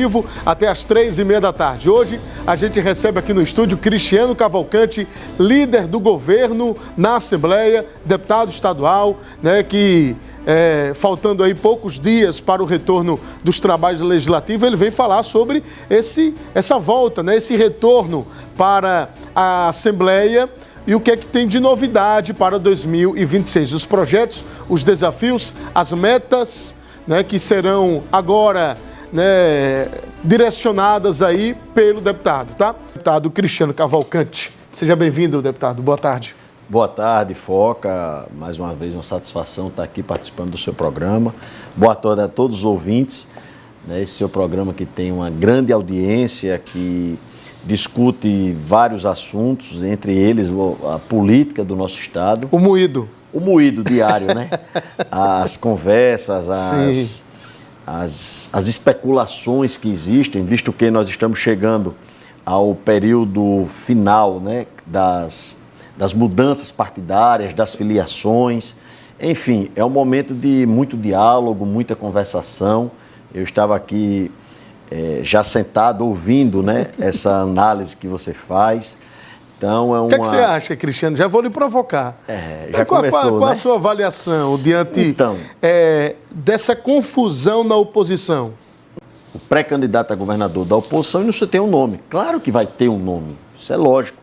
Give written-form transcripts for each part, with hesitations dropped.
vivo até às 3h30 da tarde. Hoje a gente recebe aqui no estúdio Cristiano Cavalcante, líder do governo na Assembleia, deputado estadual, né, que faltando aí poucos dias para o retorno dos trabalhos legislativos, ele vem falar sobre essa volta, né, esse retorno para a Assembleia e o que é que tem de novidade para 2026. Os projetos, os desafios, as metas, né, que serão agora, né, direcionadas aí pelo deputado, tá? Deputado Cristiano Cavalcante. Seja bem-vindo, deputado. Boa tarde. Boa tarde, Foca. Mais uma vez, uma satisfação estar aqui participando do seu programa. Boa tarde a todos os ouvintes, né? Esse seu programa que tem uma grande audiência, que discute vários assuntos, entre eles a política do nosso Estado. O moído. O moído diário, né? As conversas, as especulações que existem, visto que nós estamos chegando ao período final, né, das mudanças partidárias, das filiações. Enfim, é um momento de muito diálogo, muita conversação. Eu estava aqui já sentado, ouvindo, né, essa análise que você faz. Então, O que é que você acha, Cristiano? Já vou lhe provocar. Já começou, qual né? a sua avaliação diante dessa confusão na oposição? O pré-candidato a governador da oposição não se tem um nome. Claro que vai ter um nome, isso é lógico.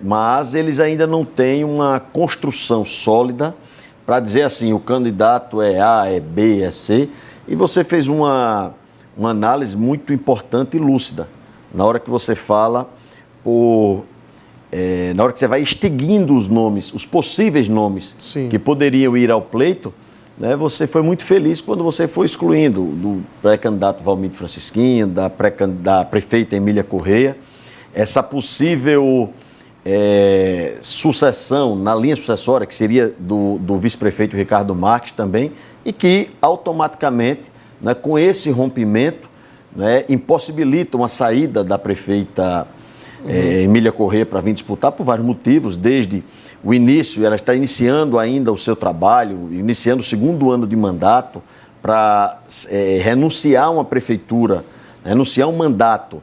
Mas eles ainda não têm uma construção sólida para dizer assim, o candidato é A, é B, é C. E você fez uma análise muito importante e lúcida na hora que você fala, na hora que você vai extinguindo os nomes, os possíveis nomes Sim. que poderiam ir ao pleito, né, você foi muito feliz quando você foi excluindo do pré-candidato Valmir Francisquinho, da prefeita Emília Correia, essa possível sucessão, na linha sucessória, que seria do vice-prefeito Ricardo Marques também, e que automaticamente, né, com esse rompimento, né, impossibilita uma saída da prefeita Emília Correia para vir disputar por vários motivos, desde o início, ela está iniciando ainda o seu trabalho, iniciando o segundo ano de mandato, para renunciar a uma prefeitura, renunciar a um mandato,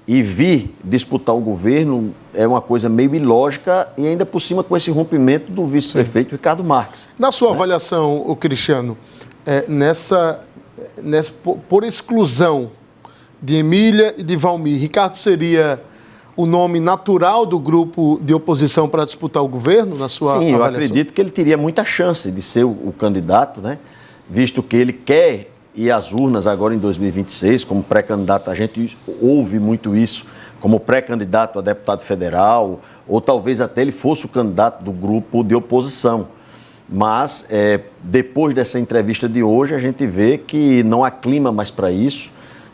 e vir disputar o governo é uma coisa meio ilógica e ainda por cima com esse rompimento do vice-prefeito Ricardo Marques. Na sua avaliação, o Cristiano, por exclusão de Emília e de Valmir, Ricardo seria o nome natural do grupo de oposição para disputar o governo, na sua avaliação? Sim, eu acredito que ele teria muita chance de ser o candidato, né? Visto que ele quer ir às urnas agora em 2026, como pré-candidato, a gente ouve muito isso, como pré-candidato a deputado federal, ou talvez até ele fosse o candidato do grupo de oposição. Mas, depois dessa entrevista de hoje, a gente vê que não há clima mais para isso,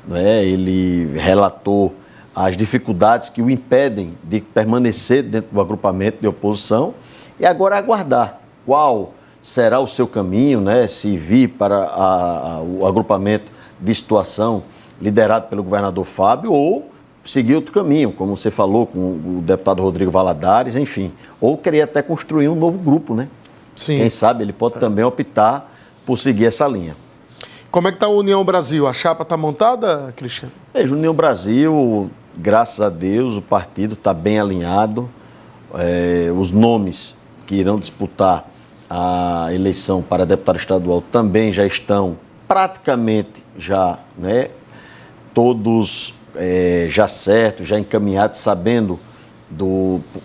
né? Ele relatou as dificuldades que o impedem de permanecer dentro do agrupamento de oposição, e agora aguardar qual será o seu caminho, né, se vir para o agrupamento de situação liderado pelo governador Fábio, ou seguir outro caminho, como você falou com o deputado Rodrigo Valadares, enfim, ou querer até construir um novo grupo, né? Sim. Quem sabe ele pode também optar por seguir essa linha. Como é que está a União Brasil? A chapa está montada, Cristiano? Veja, União Brasil, graças a Deus, o partido está bem alinhado, os nomes que irão disputar a eleição para deputado estadual também já estão praticamente né, todos já certos, já encaminhados, sabendo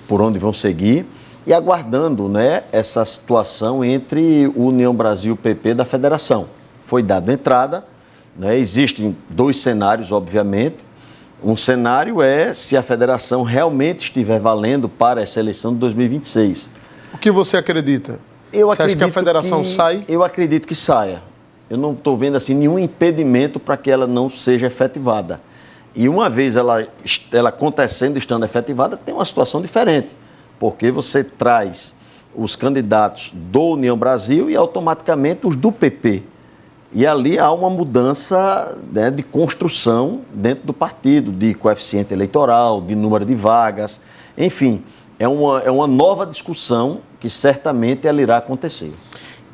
por onde vão seguir e aguardando, né, essa situação entre o União Brasil e o PP da federação. Foi dada entrada, né, existem dois cenários, obviamente. Um cenário é se a federação realmente estiver valendo para essa eleição de 2026. O que você acredita? Você acha que a federação sai? Eu acredito que saia. Eu não estou vendo assim, nenhum impedimento para que ela não seja efetivada. E uma vez ela acontecendo, estando efetivada, tem uma situação diferente. Porque você traz os candidatos do União Brasil e automaticamente os do PP. E ali há uma mudança, né, de construção dentro do partido, de coeficiente eleitoral, de número de vagas, enfim, é uma nova discussão que certamente ela irá acontecer.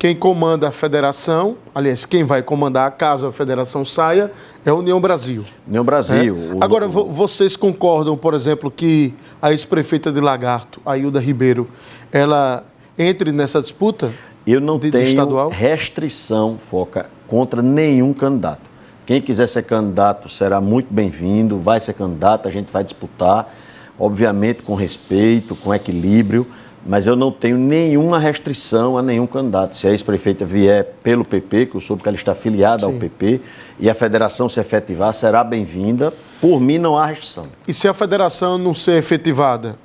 quem comanda a federação, aliás, quem vai comandar caso a federação saia, é a União Brasil. União Brasil. Agora, vocês concordam, por exemplo, que a ex-prefeita de Lagarto, Ailda Ribeiro, ela entre nessa disputa? Eu não de tenho estadual? restrição, Foca, contra nenhum candidato. Quem quiser ser candidato será muito bem-vindo, vai ser candidato, a gente vai disputar, obviamente com respeito, com equilíbrio, mas eu não tenho nenhuma restrição a nenhum candidato. Se a ex-prefeita vier pelo PP, que eu soube que ela está afiliada ao PP, e a federação se efetivar, será bem-vinda. Por mim, não há restrição. E se a federação não ser efetivada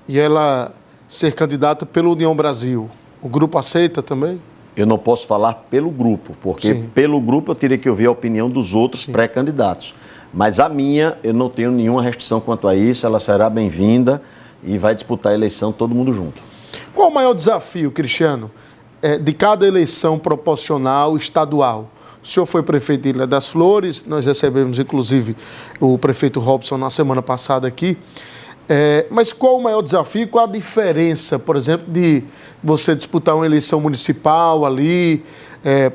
e ela ser candidata pela União Brasil, o grupo aceita também? Eu não posso falar pelo grupo, porque pelo grupo eu teria que ouvir a opinião dos outros pré-candidatos. Mas a minha, eu não tenho nenhuma restrição quanto a isso, ela será bem-vinda e vai disputar a eleição todo mundo junto. Qual o maior desafio, Cristiano, de cada eleição proporcional estadual? O senhor foi prefeito de Ilha das Flores, nós recebemos inclusive o prefeito Robson na semana passada aqui. Mas qual o maior desafio, qual a diferença, por exemplo, de você disputar uma eleição municipal ali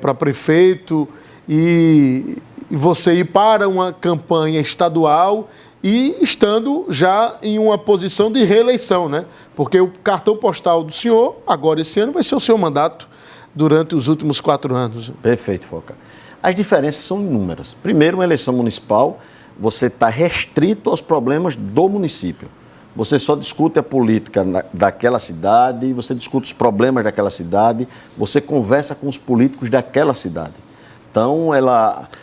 para prefeito e você ir para uma campanha estadual e estando já em uma posição de reeleição, né? Porque o cartão postal do senhor, agora esse ano, vai ser o seu mandato durante os últimos 4 anos. Perfeito, Foca. As diferenças são inúmeras. Primeiro, uma eleição municipal, você está restrito aos problemas do município. Você só discute a política daquela cidade, você discute os problemas daquela cidade, você conversa com os políticos daquela cidade. Então,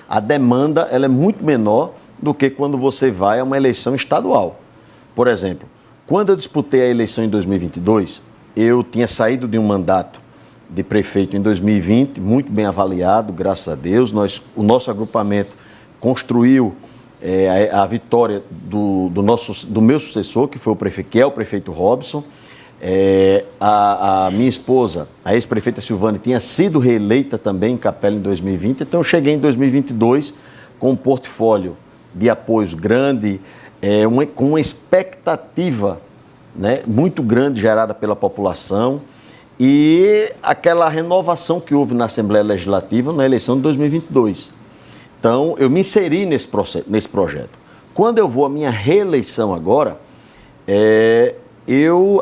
a demanda ela é muito menor do que quando você vai a uma eleição estadual. Por exemplo, quando eu disputei a eleição em 2022, eu tinha saído de um mandato de prefeito em 2020, muito bem avaliado, graças a Deus. O nosso agrupamento construiu a vitória do meu sucessor, que é o prefeito Robson. A minha esposa, a ex-prefeita Silvane, tinha sido reeleita também em Capela em 2020, então eu cheguei em 2022 com um portfólio de apoios grande, com uma expectativa, né, muito grande gerada pela população e aquela renovação que houve na Assembleia Legislativa na eleição de 2022. Então, eu me inseri nesse projeto. Quando eu vou à minha reeleição agora,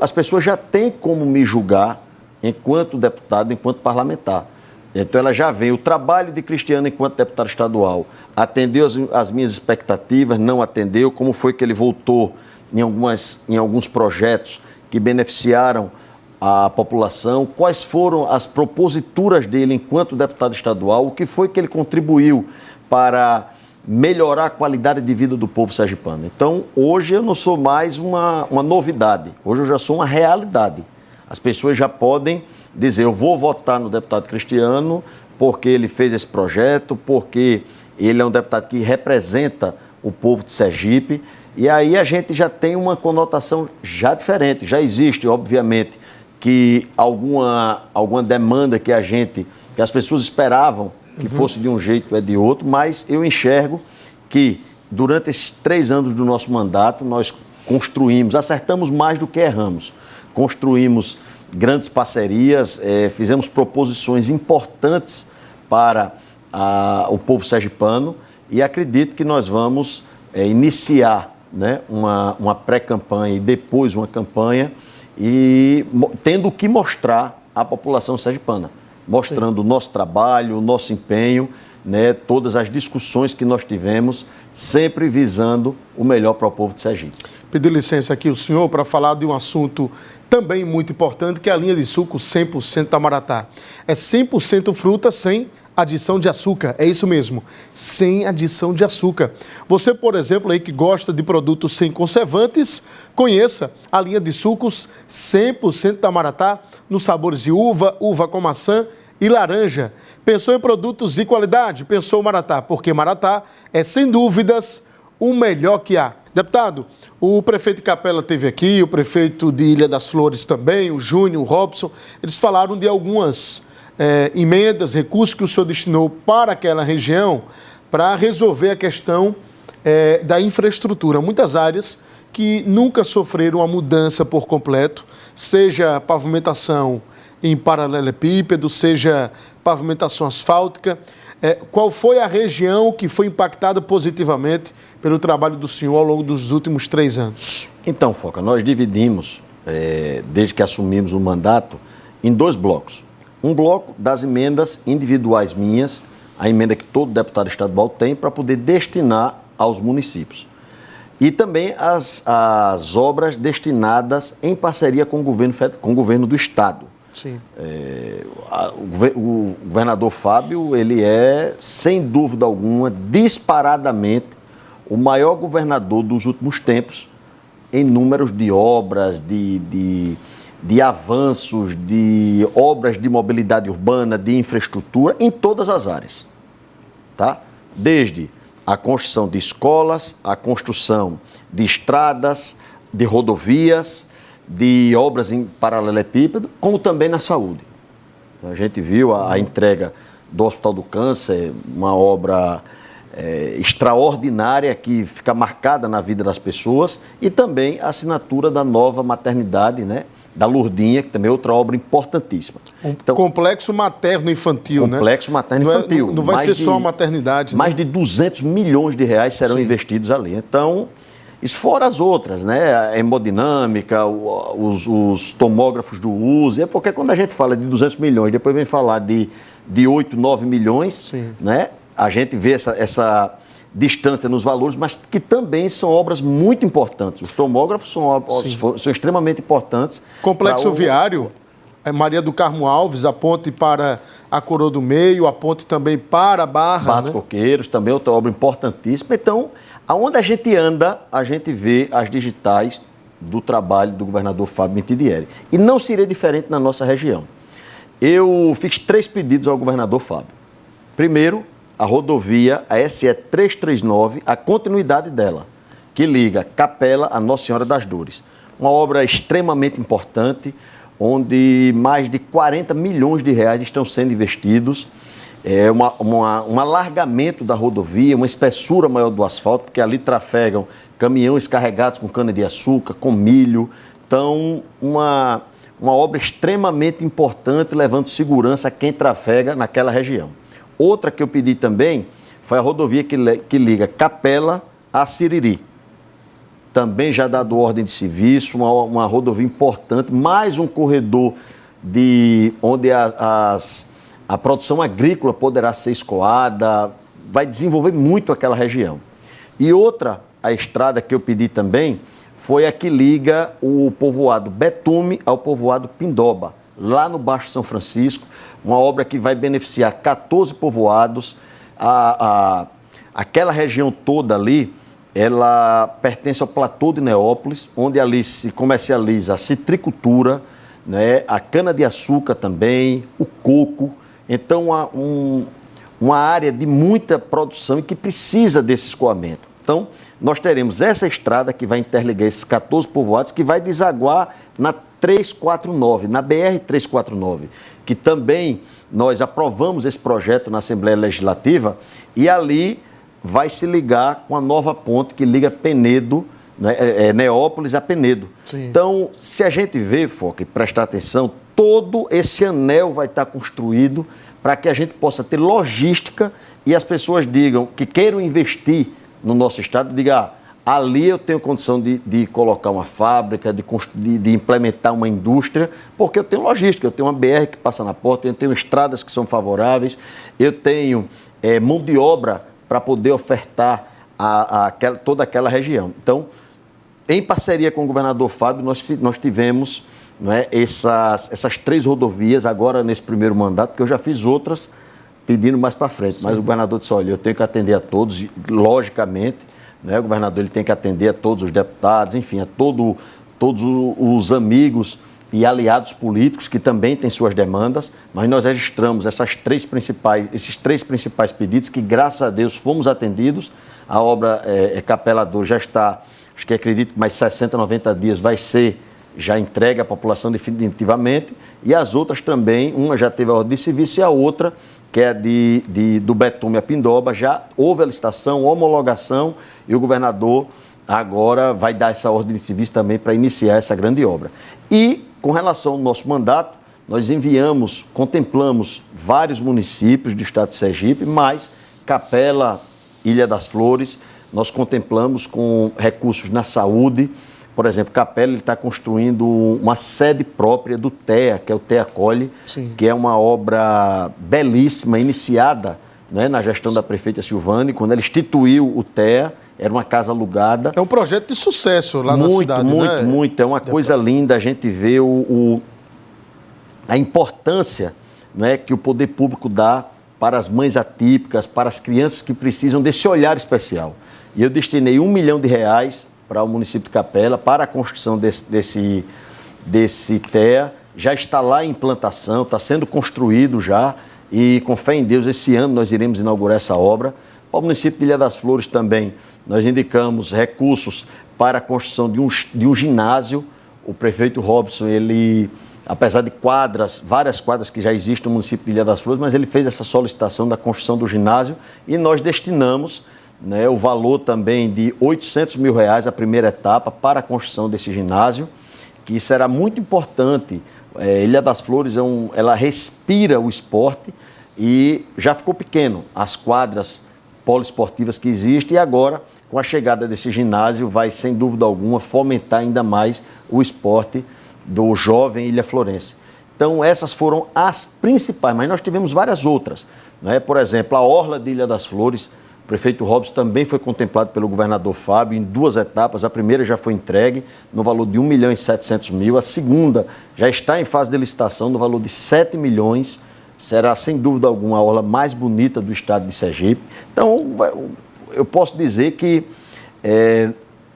as pessoas já têm como me julgar enquanto deputado, enquanto parlamentar. Então, ela já vê o trabalho de Cristiano enquanto deputado estadual. Atendeu as minhas expectativas, não atendeu, como foi que ele voltou em alguns projetos que beneficiaram a população, quais foram as proposituras dele enquanto deputado estadual, o que foi que ele contribuiu para melhorar a qualidade de vida do povo sergipano. Então, hoje eu não sou mais uma novidade, hoje eu já sou uma realidade. As pessoas já podem dizer, eu vou votar no deputado Cristiano porque ele fez esse projeto, porque ele é um deputado que representa o povo de Sergipe, e aí a gente já tem uma conotação já diferente. Já existe, obviamente, que alguma demanda que as pessoas esperavam que fosse de um jeito ou de outro, mas eu enxergo que durante esses 3 anos do nosso mandato nós acertamos mais do que erramos, construímos grandes parcerias, fizemos proposições importantes para o povo sergipano e acredito que nós vamos iniciar, né, uma pré-campanha e depois uma campanha e tendo que mostrar à população sergipana, mostrando o nosso trabalho, o nosso empenho, né, todas as discussões que nós tivemos, sempre visando o melhor para o povo de Sergipe. Pedir licença aqui ao senhor para falar de um assunto também muito importante, que é a linha de suco 100% Tamaratá. É 100% fruta sem adição de açúcar, é isso mesmo, sem adição de açúcar. Você, por exemplo, aí que gosta de produtos sem conservantes, conheça a linha de sucos 100% Tamaratá, nos sabores de uva, uva com maçã e laranja. Pensou em produtos de qualidade? Pensou Maratá, porque Maratá é, sem dúvidas, o melhor que há. Deputado, o prefeito de Capela esteve aqui, o prefeito de Ilha das Flores também, o Júnior, o Robson, eles falaram de algumas emendas, recursos que o senhor destinou para aquela região para resolver a questão da infraestrutura. Muitas áreas que nunca sofreram uma mudança por completo, seja pavimentação em paralelepípedo, seja pavimentação asfáltica. Qual foi a região que foi impactada positivamente pelo trabalho do senhor ao longo dos últimos 3 anos? Então, Foca, nós dividimos, desde que assumimos o mandato, em 2 blocos. Um bloco das emendas individuais minhas, a emenda que todo deputado estadual tem para poder destinar aos municípios. E também as obras destinadas em parceria com o governo do Estado. Sim. O governador Fábio, ele é, sem dúvida alguma, disparadamente, o maior governador dos últimos tempos em números de obras, de avanços, de obras de mobilidade urbana, de infraestrutura, em todas as áreas. Tá? Desde a construção de escolas, a construção de estradas, de rodovias, de obras em paralelepípedo, como também na saúde. A gente viu a entrega do Hospital do Câncer, uma obra extraordinária que fica marcada na vida das pessoas, e também a assinatura da nova maternidade, né, da Lourdinha, que também é outra obra importantíssima. Então, complexo materno-infantil, né? Complexo materno-infantil. Não vai ser só a maternidade. Mais de 200 milhões de reais serão investidos ali. Então, isso fora as outras, né? A hemodinâmica, os tomógrafos do uso. É porque quando a gente fala de 200 milhões, depois vem falar de 8, 9 milhões, né? A gente vê essa distância nos valores, mas que também são obras muito importantes. Os tomógrafos são extremamente importantes. Complexo viário, Maria do Carmo Alves, a ponte para a Coroa do Meio, a ponte também para a Barra. Dos Coqueiros, também outra obra importantíssima. Então, aonde a gente anda, a gente vê as digitais do trabalho do governador Fábio Mentidieri. E não seria diferente na nossa região. Eu fiz 3 pedidos ao governador Fábio. Primeiro, a rodovia, a SE 339, a continuidade dela, que liga Capela a Nossa Senhora das Dores. Uma obra extremamente importante, onde mais de 40 milhões de reais estão sendo investidos. Um alargamento da rodovia, uma espessura maior do asfalto, porque ali trafegam caminhões carregados com cana-de-açúcar, com milho. Então, uma obra extremamente importante, levando segurança a quem trafega naquela região. Outra que eu pedi também foi a rodovia que liga Capela a Siriri. Também já dado ordem de serviço, uma rodovia importante, mais um corredor onde a produção agrícola poderá ser escoada, vai desenvolver muito aquela região. E outra, a estrada que eu pedi também, foi a que liga o povoado Betume ao povoado Pindoba, lá no Baixo São Francisco, uma obra que vai beneficiar 14 povoados. Aquela região toda ali, ela pertence ao platô de Neópolis, onde ali se comercializa a citricultura, né, a cana-de-açúcar também, o coco. Então, uma área de muita produção e que precisa desse escoamento. Então, nós teremos essa estrada que vai interligar esses 14 povoados, que vai desaguar na 349, na BR-349, que também nós aprovamos esse projeto na Assembleia Legislativa, e ali vai se ligar com a nova ponte que liga Penedo, né, Neópolis a Penedo. Sim. Então, se a gente ver, Foca, e prestar atenção, todo esse anel vai estar construído para que a gente possa ter logística e as pessoas digam que queiram investir no nosso estado, digam, ali eu tenho condição de colocar uma fábrica, de implementar uma indústria, porque eu tenho logística, eu tenho uma BR que passa na porta, eu tenho estradas que são favoráveis, eu tenho mão de obra para poder ofertar toda aquela região. Então, em parceria com o governador Fábio, nós tivemos, né, essas 3 rodovias agora nesse primeiro mandato, porque eu já fiz outras pedindo mais para frente. Sim. Mas o governador disse, olha, eu tenho que atender a todos, logicamente, né, o governador ele tem que atender a todos os deputados, enfim, a todos os amigos e aliados políticos que também têm suas demandas, mas nós registramos esses 3 principais pedidos que, graças a Deus, fomos atendidos. A obra Capela 2 já está, acho que acredito que mais 60, 90 dias vai ser já entregue à população definitivamente, e as outras também, uma já teve a ordem de serviço e a outra, que é do Betume a Pindoba, já houve a licitação, homologação, e o governador agora vai dar essa ordem de serviço também para iniciar essa grande obra. E, com relação ao nosso mandato, nós contemplamos vários municípios do estado de Sergipe, mas Capela, Ilha das Flores, nós contemplamos com recursos na saúde. Por exemplo, Capela está construindo uma sede própria do TEA, que é o TEA Acolhe, que é uma obra belíssima, iniciada, né, na gestão da prefeita Silvane, quando ela instituiu o TEA, era uma casa alugada. É um projeto de sucesso lá na cidade, né? Muito. É uma coisa linda a gente vê a importância, né, que o poder público dá para as mães atípicas, para as crianças que precisam desse olhar especial. E eu destinei R$1 milhão para o município de Capela, para a construção desse TEA. Já está lá em implantação, está sendo construído já, e com fé em Deus, esse ano nós iremos inaugurar essa obra. Para o município de Ilha das Flores também, nós indicamos recursos para a construção de um ginásio. O prefeito Robson, ele, apesar de várias quadras que já existem no município de Ilha das Flores, mas ele fez essa solicitação da construção do ginásio e nós destinamos, né, o valor também de R$800 mil, a primeira etapa, para a construção desse ginásio, que será muito importante. Ilha das Flores, ela respira o esporte e já ficou pequeno as quadras poliesportivas que existem, e agora, com a chegada desse ginásio, vai, sem dúvida alguma, fomentar ainda mais o esporte do jovem ilhaflorense. Então, essas foram as principais, mas nós tivemos várias outras, né? Por exemplo, a Orla de Ilha das Flores, o prefeito Robson também foi contemplado pelo governador Fábio em 2 etapas. A primeira já foi entregue no valor de R$1.700.000, a segunda já está em fase de licitação no valor de R$7 milhões. Será, sem dúvida alguma, a orla mais bonita do estado de Sergipe. Então, eu posso dizer que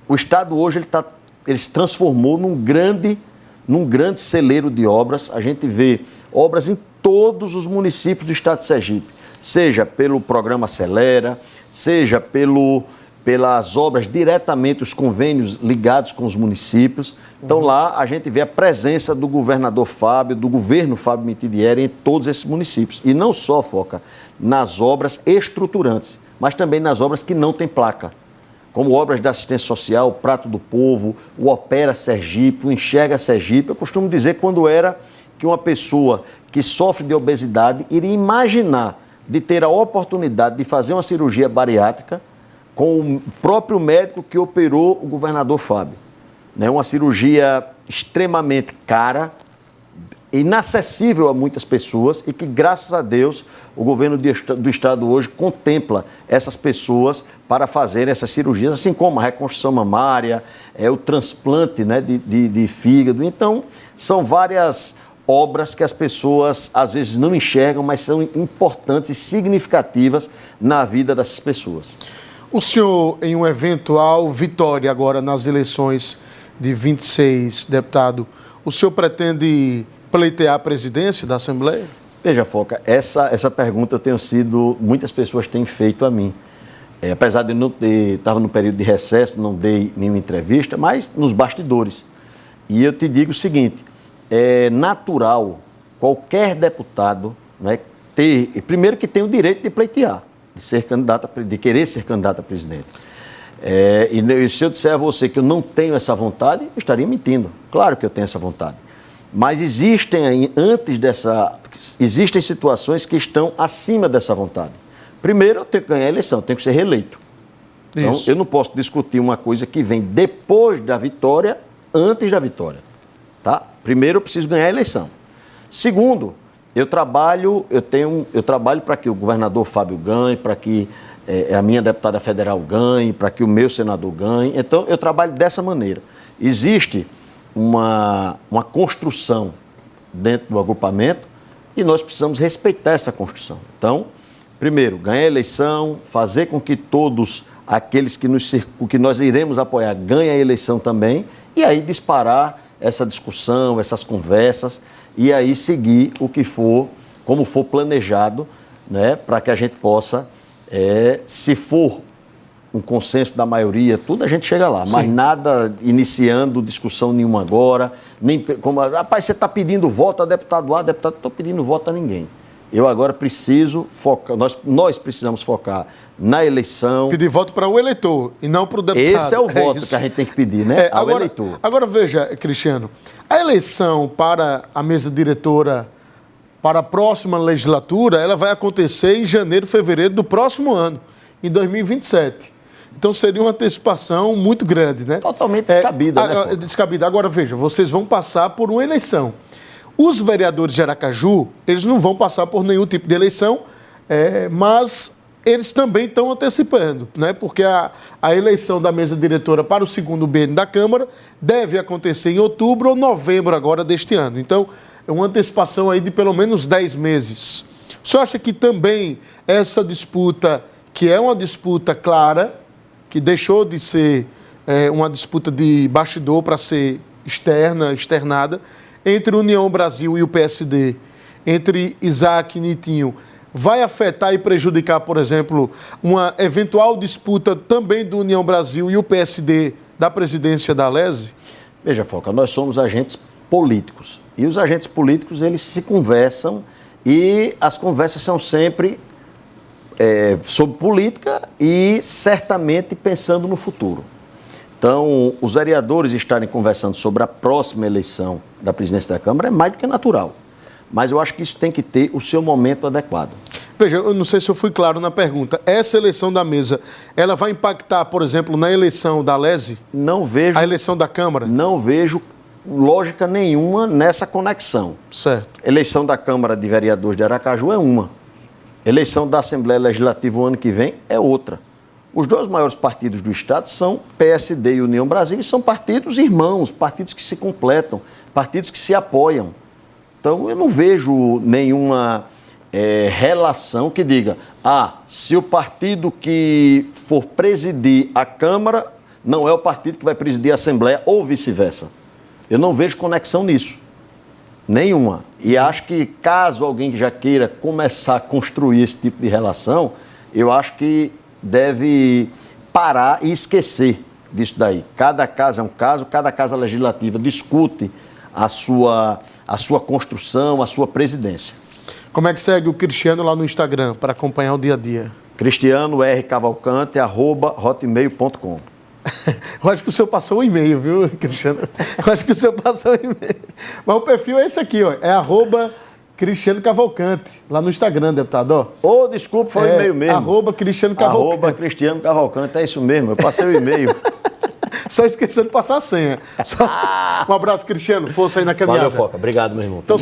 o estado hoje ele se transformou num grande celeiro de obras. A gente vê obras em todos os municípios do estado de Sergipe, seja pelo programa Acelera, seja pelas obras diretamente, os convênios ligados com os municípios. Então, lá a gente vê a presença do governador Fábio, do governo Fábio Mitidieri em todos esses municípios. E não só foca nas obras estruturantes, mas também nas obras que não têm placa, como obras de assistência social, o Prato do Povo, o Opera Sergipe, o Enxerga Sergipe. Eu costumo dizer quando era que uma pessoa que sofre de obesidade iria imaginar de ter a oportunidade de fazer uma cirurgia bariátrica com o próprio médico que operou o governador Fábio. É uma cirurgia extremamente cara, inacessível a muitas pessoas e que, graças a Deus, o governo do estado hoje contempla essas pessoas para fazerem essas cirurgias, assim como a reconstrução mamária, o transplante, né, de fígado. Então, são várias obras que as pessoas às vezes não enxergam, mas são importantes e significativas na vida dessas pessoas. O senhor, em uma eventual vitória agora nas eleições de 26, deputado, o senhor pretende pleitear a presidência da Assembleia? Veja, Foca, essa pergunta muitas pessoas têm feito a mim. Apesar de eu não estava no período de recesso, não dei nenhuma entrevista, mas nos bastidores. E eu te digo o seguinte, é natural qualquer deputado, né, primeiro que tem o direito de pleitear, de querer ser candidato a presidente. E se eu disser a você que eu não tenho essa vontade, eu estaria mentindo. Claro que eu tenho essa vontade. Mas existem situações que estão acima dessa vontade. Primeiro, eu tenho que ganhar a eleição, eu tenho que ser reeleito. Então, eu não posso discutir uma coisa que vem depois da vitória, antes da vitória. Tá? Primeiro, eu preciso ganhar a eleição. Segundo, eu trabalho para que o governador Fábio ganhe, para que a minha deputada federal ganhe, para que o meu senador ganhe. Então, eu trabalho dessa maneira. Existe uma construção dentro do agrupamento e nós precisamos respeitar essa construção. Então, primeiro, ganhar a eleição, fazer com que todos aqueles que nós iremos apoiar ganhem a eleição também, e aí disparar essa discussão, essas conversas, e aí seguir como for planejado, né, para que a gente possa, se for um consenso da maioria, tudo a gente chega lá. Sim. Mas nada iniciando discussão nenhuma agora, nem como, rapaz, você está pedindo voto a deputado A, deputado, não estou pedindo voto a ninguém. Eu agora preciso focar, nós precisamos focar na eleição. Pedir voto para o eleitor e não para o deputado. Esse é o voto que a gente tem que pedir, né? Ao eleitor. Agora veja, Cristiano, a eleição para a mesa diretora para a próxima legislatura, ela vai acontecer em janeiro, fevereiro do próximo ano, em 2027. Então seria uma antecipação muito grande, né? Totalmente descabida, né? Descabida. Agora veja, vocês vão passar por uma eleição. Os vereadores de Aracaju, eles não vão passar por nenhum tipo de eleição, mas eles também estão antecipando, né? Porque a eleição da mesa diretora para o segundo biênio da Câmara deve acontecer em outubro ou novembro agora deste ano. Então, é uma antecipação aí de pelo menos 10 meses. O senhor acha que também essa disputa, que é uma disputa clara, que deixou de ser uma disputa de bastidor para ser externada, entre União Brasil e o PSD, entre Isaac e Nitinho, vai afetar e prejudicar, por exemplo, uma eventual disputa também do União Brasil e o PSD da presidência da Alesi? Veja, Foca, nós somos agentes políticos. E os agentes políticos, eles se conversam e as conversas são sempre sobre política e certamente pensando no futuro. Então, os vereadores estarem conversando sobre a próxima eleição da presidência da Câmara é mais do que natural. Mas eu acho que isso tem que ter o seu momento adequado. Veja, eu não sei se eu fui claro na pergunta. Essa eleição da mesa, ela vai impactar, por exemplo, na eleição da Alesi? Não vejo. A eleição da Câmara? Não vejo lógica nenhuma nessa conexão. Certo. Eleição da Câmara de Vereadores de Aracaju é uma. Eleição da Assembleia Legislativa o ano que vem é outra. Os dois maiores partidos do Estado são PSD e União Brasil, e são partidos irmãos, partidos que se completam, partidos que se apoiam. Então, eu não vejo nenhuma relação que diga, se o partido que for presidir a Câmara não é o partido que vai presidir a Assembleia, ou vice-versa. Eu não vejo conexão nisso. Nenhuma. E acho que caso alguém já queira começar a construir esse tipo de relação, eu acho que deve parar e esquecer disso daí. Cada caso é um caso, cada casa legislativa discute a sua construção, a sua presidência. Como é que segue o Cristiano lá no Instagram para acompanhar o dia a dia? cristiano.r.cavalcante@hotmail.com. Eu acho que o senhor passou o e-mail, viu, Cristiano? Eu acho que o senhor passou o e-mail. Mas o perfil é esse aqui, ó. É @Cristiano Cavalcante, lá no Instagram, deputado. Desculpa, foi o e-mail mesmo. @Cristiano Cavalcante. @Cristiano Cavalcante, é isso mesmo, eu passei o e-mail. Só esquecendo de passar a senha. Um abraço, Cristiano. Força aí na caminhada. Valeu, Foca. Obrigado, meu irmão. Então,